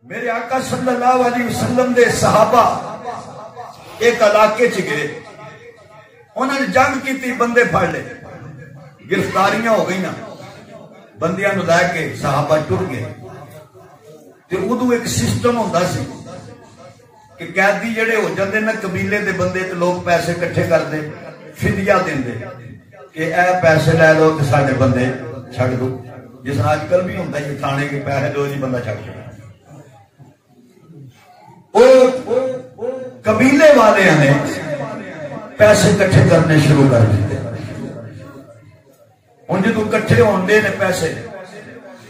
میرے آقا صلی اللہ علیہ وسلم دے صحابہ ایک علاقے چ گئے، انہوں نے جنگ کی، بندے پھڑ لے، گرفتاریاں ہو گئی، بندیاں نو لے کے صحابہ ٹر گئے۔ تے ادو ایک سسٹم ہوتا سی کہ قیدی جڑے ہو جاندے نا قبیلے دے بندے تے لوگ پیسے کٹھے کر دے، فدیہ دیندے کہ اے پیسے لے لو تے ساڈے بندے چھڈ دو، جس طرح آج کل بھی ہوتا ہے تھانے کے پیسے دو جی بندہ چھڈ دو۔ قبیلے والے نے پیسے کٹھے کرنے شروع کر دیتے، ہوں جدو کٹھے ہوندے نے پیسے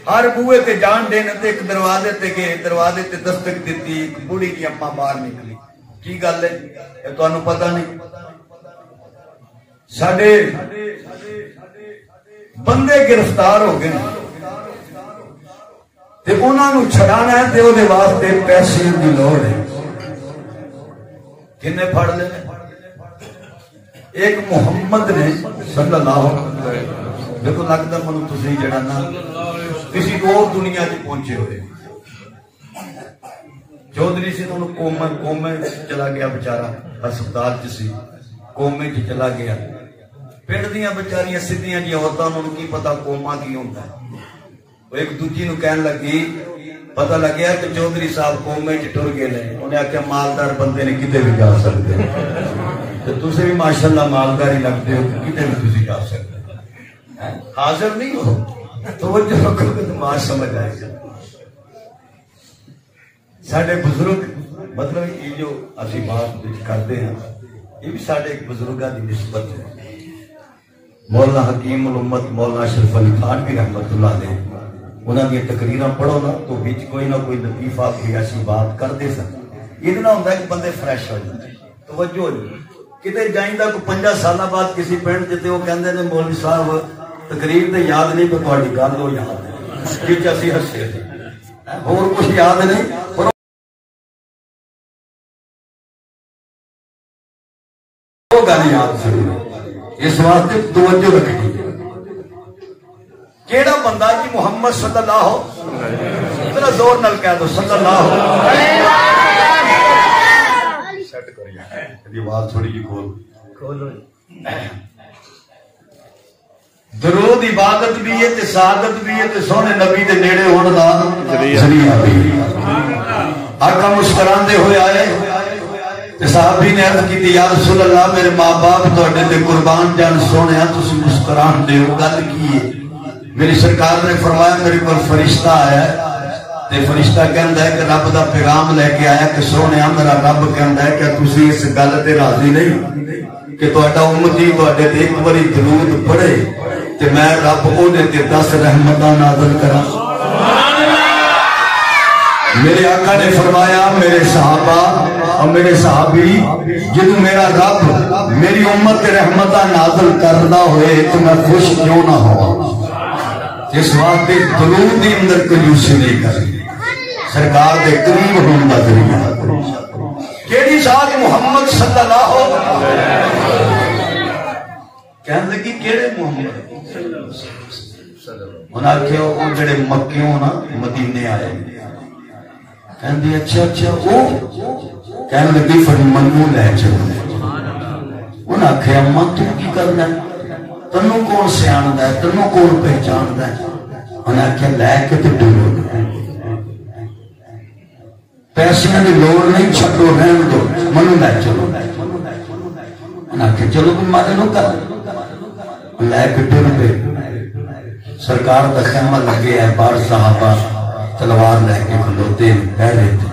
ہر بوئے تے جان دینے تے ایک دروازے تے گئے، دروازے تے دستک دیتی، ایک بڑی کی اما باہر نکلی، کی گل ہے یہ تو انہوں پتہ نہیں، ساڑھے بندے گرفتار ہو گئے تے انہوں نے چھڑانا ہے تے وہ دے واسطے پیسے دی لوڑ ہے، کنے پھڑ لے ایک محمد نے صلی اللہ علیہ وسلم، دیکھو لگتا منو تسی جڑا نا کسی اور دنیا سے پہنچے ہوئے، چودھری سے انہوں کومے چلا گیا بچارا، ہسپتال چسی کومے چلا گیا، پنڈ دیاں بچاریاں سدیاں جی عورتاں انہوں کی پتا کوما کی ہوتا ہے، وہ ایک دوجی نو کہن لگی، پتہ لگیا کہ چودھری صاحب کومے ٹر گئے لیں، انہیں آکھیا مالدار بندے نے کدے بھی جا سکتے تو تُسے بھی ماشاءاللہ مالداری لگتے ہو کہ کدے بھی تُسی جا سکتے، حاضر نہیں ہو توجہ رکھو کہ نماز سمجھ آئے گا۔ ساڑھے بزرگ مطلب یہ جو اسی بات کرتے ہیں یہ بھی ساڑھے ایک بزرگاں دی نسبت ہے، مولانا حکیم الامت مولانا اشرف علی خان بھی رحمت اللہ علیہ، انہوں نے تقریراں پڑھو نا تو بیچ کوئی نہ کوئی لطیفہ کوئی ایسی بات کر دے سن، یہ نہ ہوتا ہے کہ بندے فریش ہو جائیں، توجہ ہو جائے کتے جائندہ کو 50 سالہ بعد کسی پینڈ جتے وہ کہندے نے مولوی صاحب تقریر تے یاد نہیں پر تھوڑی گل ہو یاد ہے، یہ چاسی ہسے اور کچھ یاد نہیں پر وہ گل یاد ضرور ہے، اس واسطے توجہ رکھنی کیڑا بندہ جی محمد صلی اللہ اتنا زور نل کہہ دو صلی اللہ سیٹ کریے یہ بات تھوڑی جی کھولو، درود عبادت بھی ہے تے سعادت بھی ہے تے سونے نبی دے نیڑے ہون دا ذریعہ بھی، آقا مسکراندے ہوئے آئے تے صحابی نے عرض کی یا رسول اللہ میرے ماں باپ تواڈے تے قربان جان سونے ہاں تسی مسکراندے ہو گل کی ہے؟ میری سرکار نے فرمایا میرے کو فرشتہ آیا ہے تے فرشتہ کہندا ہے کہ رب دا پیغام لے کے آیا کہ سونے میرا رب کہندا ہے کہ تسی اس گل تے راضی نہیں کہ تہاڈا امتی تواڈے تے ایک باری درود پڑھے تے میں رب او دے تے 10 رحمتاں نازل کراں۔ میرے آقا نے فرمایا میرے صحابہ اور میرے صحابی جدو میرا رب میری امت رحمتاں نازل کردا ہوئے تو میں خوش کیوں نہ ہوا، اس واسطے درود دی اندر کنجوسی نہیں کرنی، سرکار دے قریب ہون دا ذریعہ کیڑی ذات محمد صلی اللہ کہنے لگی کیڑے محمد انہاں کہو وہ جڑے مکیوں نا مدینے آئے کہندے اچھا وہ کہنے لگی پھر منو لے چلو، انہاں کہا اماں تو کی کرنا ہے تنو کون سیاندہ ہے تنو کون پہچاندہ ہے، انہاں کہا لے کے تو ڈولو پیسے دی لوڑ نہیں چھٹو رہن دو منو لے چلو، انہاں کہا چلو تم مارے لو کر لے کے ڈول پہ سرکار دا خیمہ لگے ہے، بار صحابہ تلوار لے کے کھلوتے کہہ رہے تھے،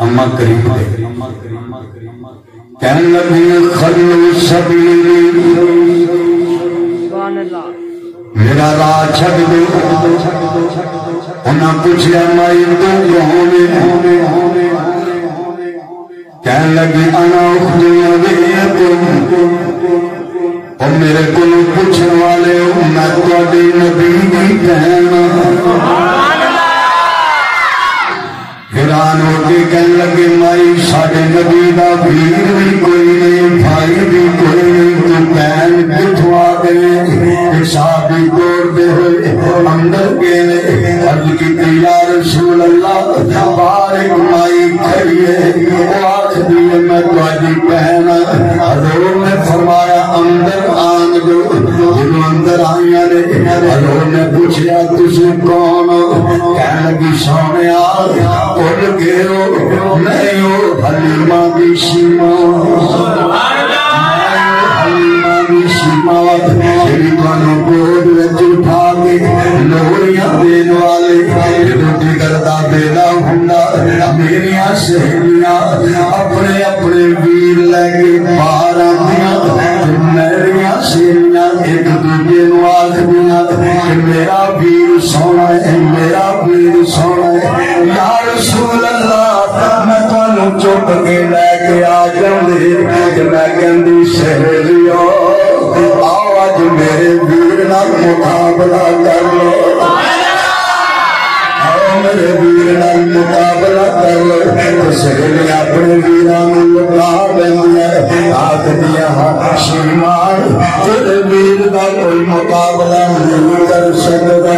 اماں قریب دے کہنے لگی خلو سبیلی میرا راہ چھڑ دو، انہاں پوچھیا مائی تو ہونے کہنے لگی انا اخلی ابیکم اور میرے کو پوچھنے والے ہوں میں تواڈے نبی دی کہنا، حیران ہو کے کہنے لگے مائی ساڈے نبی دا بھیر بھی کوئی نہیں بھائی بھی کوئی نہیں تو بہن کتھوں آ گئے، صحابی توڑ دے ہوئے اندر گئے نے عرض کی یا رسول اللہ بارک مائی کھڑیے وہ آخری میں تواجی پہنا حضور نے فرمایا اندر آن جو جنہوں اندر آئیاں نے حضور نے پوچھا تجھے کون کہنے لگی سونے اڑ گئے ہو نہیں ہو حلیمہ بھی شیمہ جیڑی تانوں گود وچ اٹھا کے لوڑیاں دین والے روٹی کردا بیلا ہوندا میریاں سہیلیاں اپنے اپنے ویر لے کے باہر آندیاں میریاں سہیلیاں ایک دوجے نوں آکھدیاں کہ میرا ویر سونا ہے میرا ویر سونا ہے یا رسول اللہ میں تانوں چپ کے لے کے آ جاندے کہ میں کہندی سہیلیاں آج میرے ویر نال مقابلہ کر لو میرے ویر نال مقابلہ کر لو سہیلی اپنے ویراں لگا لینی آخدیاں شیمان تیرے ویر دا کوئی مقابلہ نہیں کر سکتا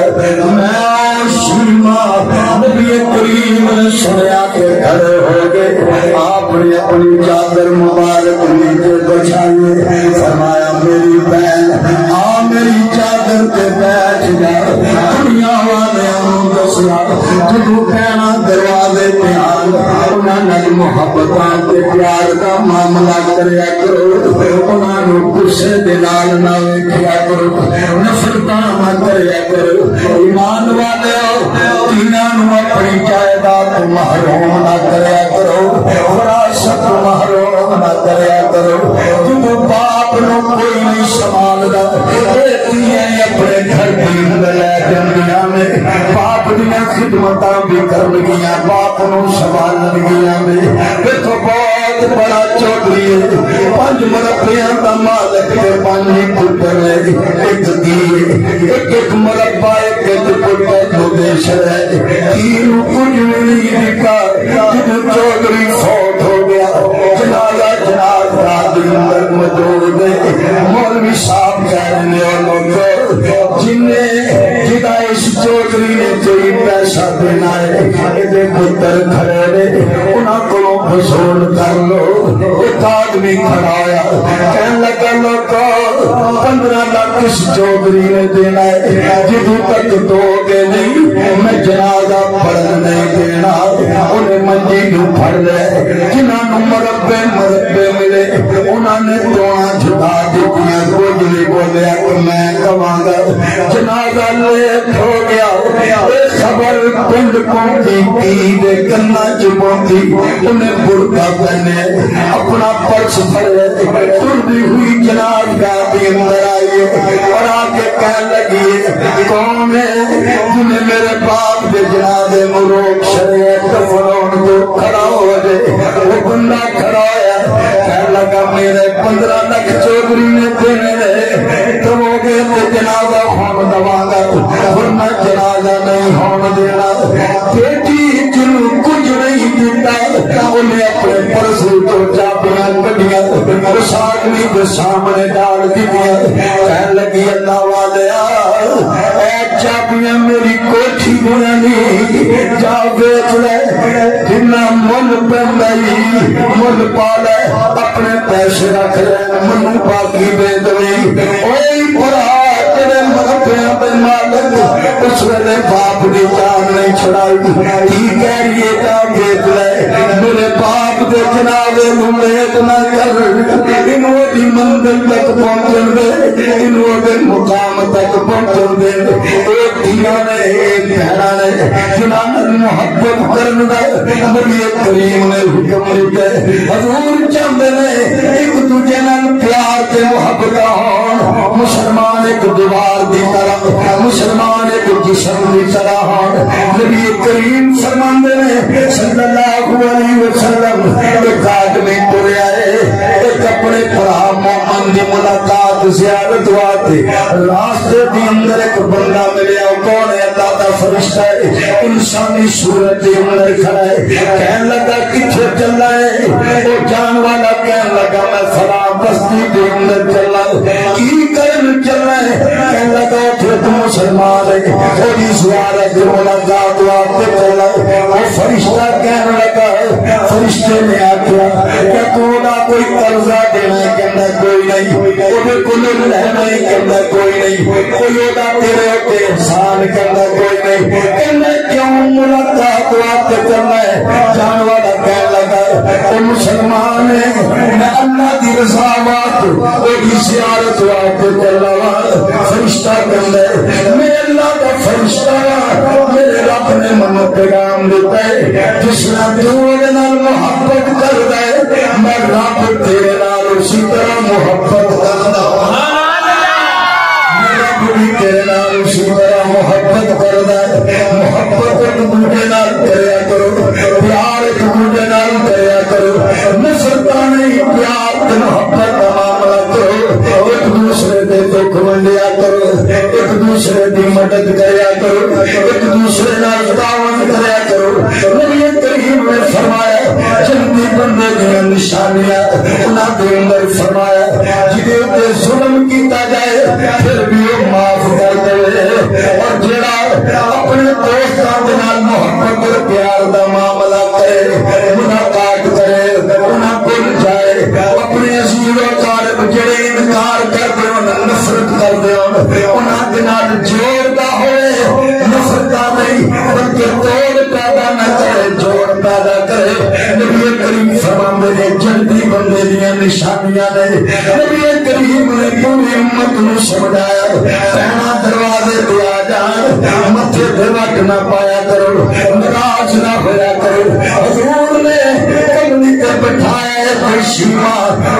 میں شیمان نبی کریم نے سنیا کہ کھڑے ہو گئے آپ نے اپنی چادر مبارک نیچے بچھائیے فرمایا میری بہن میری چادر پہ بیٹھ جا دنیا والے دسیا جدو کہنا دروازے پہ انہوں نے محبتاں تے پیار کا معاملہ کریا کرو انہوں غصے دے نال نہ ویکھیا کرو نفرتاں نہ کریا کرو ایمان والے تیناں نوں اپنی جائیداد محروم نہ کریا کرو وراثت محروم نہ کریا کرو جدو باپ نو کوئی نہیں سنبھالدا اپنے گھر بھی لے جاندیاں نے باپ دیاں خدمتاں بھی کرنگیاں باپ نو سنبھالنگیاں نے دیکھو بہت بڑا چودھری ہے 5 مربیاں دا مالک ہے 5 پتر ہے ایک دی ایک مربع ایک پتر جو دیش ہے تین کچھ نہیں دکھا جب چودھری فوت ہو گیا جنازہ رات اندر موجود ہے مولوی صاحب کہہ رہے اور جنہیں اس چودھری نے کوئی پیسہ دینا ہے یہ پتر کھڑے نے انہاں کو وصول کر لو ایک آدمی کھڑا آیا کہنے لگا لوگو 15 لاکھ اس چودھری نے دینا ہے جدو تک دو گے نہیں میں جنازہ پڑھ نہیں دینا انہیں منجی نو پڑھ لے جنہاں نو مربے ملے انہاں نے دعا جھٹا دیتیاں کچھ نہیں بولیا کہ میں کہاں گا جنازہ لیٹ ہو گیا خبر پنڈ پہنچی پیدے کرنا چپوتی انہیں برکا پہنے اپنا پرس پڑے تردی ہوئی جناب گاہ اندر آئیے اور آگے کہنے لگی کون ہے جنہیں میرے باپ دے جناب مروک شریعت کفرون کو کھڑا ہو جائے وہ بندہ کھڑا ہویا کہنے لگا میرے 15 لاکھ چودھری نے دینے رہے تو وہ گئے تو جنازہ ہون دوانگا ورنہ جنازہ نہیں ہون دینا بیٹی جنو کچھ نہیں دیتا انہیں اپنے پرسو تو چاپیاں کٹیاں اس آدمی کے سامنے ڈال دیا کہنے لگی اللہ والے اے چاپیاں میری کوٹھی بنانی جا بیچ لے جنہ مل پہنائی مل پالے اپنے پیسے رکھ لے منو باقی بے دوئی اوئی پرا تیرے مربیاں بے مالک اس ویلے باپ دی جان نہیں چھڑائی ٹھیک ہے یہ جا بیچ لے میرے باپ دے جنازے نمیت نہ کر انہوں دی منزل تک پہنچن دے انہوں دے مقام تک پہنچن دے ایک دیا نے ایک بہنا نے جنہاں محبت کرن دے نبی کریم نے حکم دیتے حضور چاہتے نے ایک دوجے نال پیار تے محبت ہون مسلمان ایک دیوار دی طرح مسلمان ایک جسم دی طرح ہون نبی کریم فرماندے نے صلی اللہ علیہ وسلم ایک آدمی ترے آئے ایک اپنے بھرا مومن دی ملاقات زیارت واتے راستے دی اندر ایک بندہ ملیا کون ہے اللہ دا فرشتہ ہے انسانی صورت دے اندر کھڑا ہے کہنے لگا کتھے چلا ہے وہ جان والا کہنے لگا میں فلاں بستی دے اندر چلا کی کرن چلا ہے کہنے لگا تو مسلمان ہے تھوڑی زیارت ملاقات واسطے چلا وہ فرشتہ کہنے لگا فرشتے نے آخیا کہ تو کوئی قرضہ دینا ہے کہنا کوئی نہیں وہ کل رہنا ہے کہنا کوئی نہیں کوئی ہوتا تیرے ہوتے احسان کرنا کوئی نہیں کہنا کیوں ملاقات واسطے چلنا ہے جان والا کہنے لگا وہ مسلمان ہے میں اللہ کی رضا واسطے وہ کی زیارت واسطے چلنا وا فرشتہ کہنا ہے میں اللہ کا فرشتہ میرے رب نے منو پیغام دیتا ہے جس نے دور نال محبت کر دے میں رب تیرے نال اسی طرح محبت کردا میرا بھی تیرے نال اسی طرح محبت کردا محبت ایک دوسرے نال کریا کرو پیار ایک دوسرے نال کریا کرو نفرت نہیں پیار تے محبت کا معاملہ کرو ایک دوسرے دے دکھ ونڈیا کرو ایک دوسرے دی مدد کریا کرو ایک دوسرے نال تعاون کریا کرو نبی کریم نے فرمایا جنتی بندے دی نشانیاں انہاں دے اندر فرمایا جدے تے ظلم کیتا جائے پھر بھی وہ معاف کر دے اور جڑا اپنے دوستاں دے نال محبت اور پیار دا معاملہ کرے ملاقات کرے انہاں بھول جائے اپنے عزیز و اقارب جڑے انکار کر دے انہاں نفرت کر دے انہاں دے نال جوڑدا ہوئے نفرت نہیں بلکہ توڑ پیدا نہ کرے جوڑ پیدا کرے نبی کریم فرماندے نے جلدی بندے دیاں نشانیاں نے نبی کریم نے پوری امت نو سمجھایا پہنا دروازے تے آ جان متھے تے وٹ نہ پایا کرو ناراض نہ ہویا کرو حضور نے کملی تے بٹھایا کوئی شیما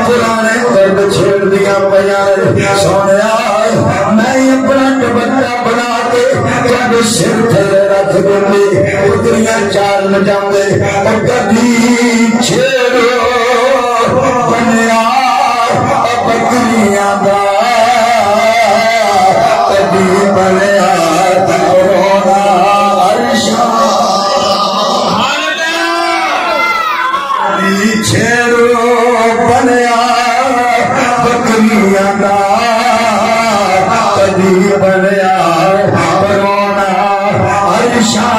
پرانے درد چھیڑ دیاں پیاں سونیا میں اپنا دوپٹہ بنا کے تہاڈے سر تھلے رکھ دوں اتریاں چار نہ جاندے اور کدی چھیڑو بنیا بکریاں دا کدی بنیا رونا عرشاں کدی چھیڑو بنیا بکریاں دا کدی بنیا رونا عرشاں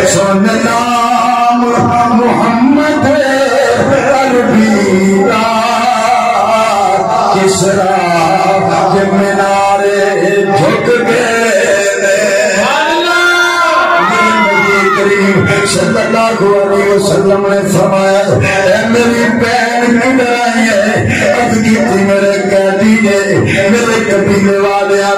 سن نام محمد عربی کا کسرا کے مینارے جھک گئے صلی اللہ علیہ وسلم نے فرمایا اے میری بہن کدھر آئی ہے اب کیتی میرے قیدی نے میرے قبیلے والیاں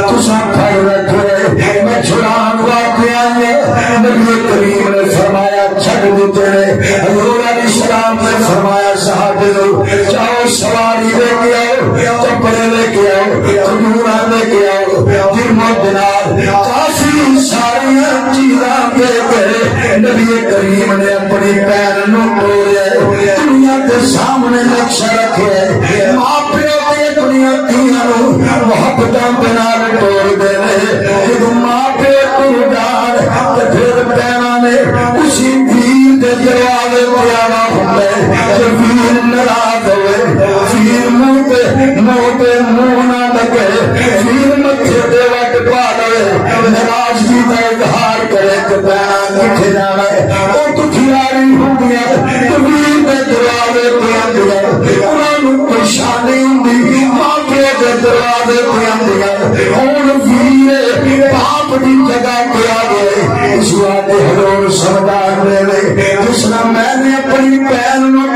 تساں پھڑ رکھے میں چھڑان واسطے آئی ہے نبی کریم نے فرمایا چھڈ دیتے نے حضور علیہ السلام نے فرمایا صحابہ لو جاؤ سواری لے کے آؤ کپڑے لے کے آؤ کھجوراں لے کے آؤ درم و دینار کافی ساری چیزاں دے کے نبی کریم نے اپنی پیر نو توڑیا دنیا کے سامنے نقشہ رکھے ماں پیو کے دنیا دیا نو محبتاں بنا توڑ دے جب ماں پیو تو جان پھر پیرا نے اسی دین کے جواب پیارا ہوتا جب ویر ناراض ہوئے ویر منہ پہ منہ نہ لگے ویر متھے تے وٹ پا لے ناراضگی کا اظہار کرے کہ پیرا کٹھے جانا ہے وہ تو کھلاڑی ہو گیا تو ویر کے جواب پیاندیا انہوں پریشانی ہوندی ماں پیو کے جواب پیاندیا ہن ویر باپ دی جگہ پہ آ گئے اس واسطے حضور سردار نے جس نے میں نے اپنی بہن نو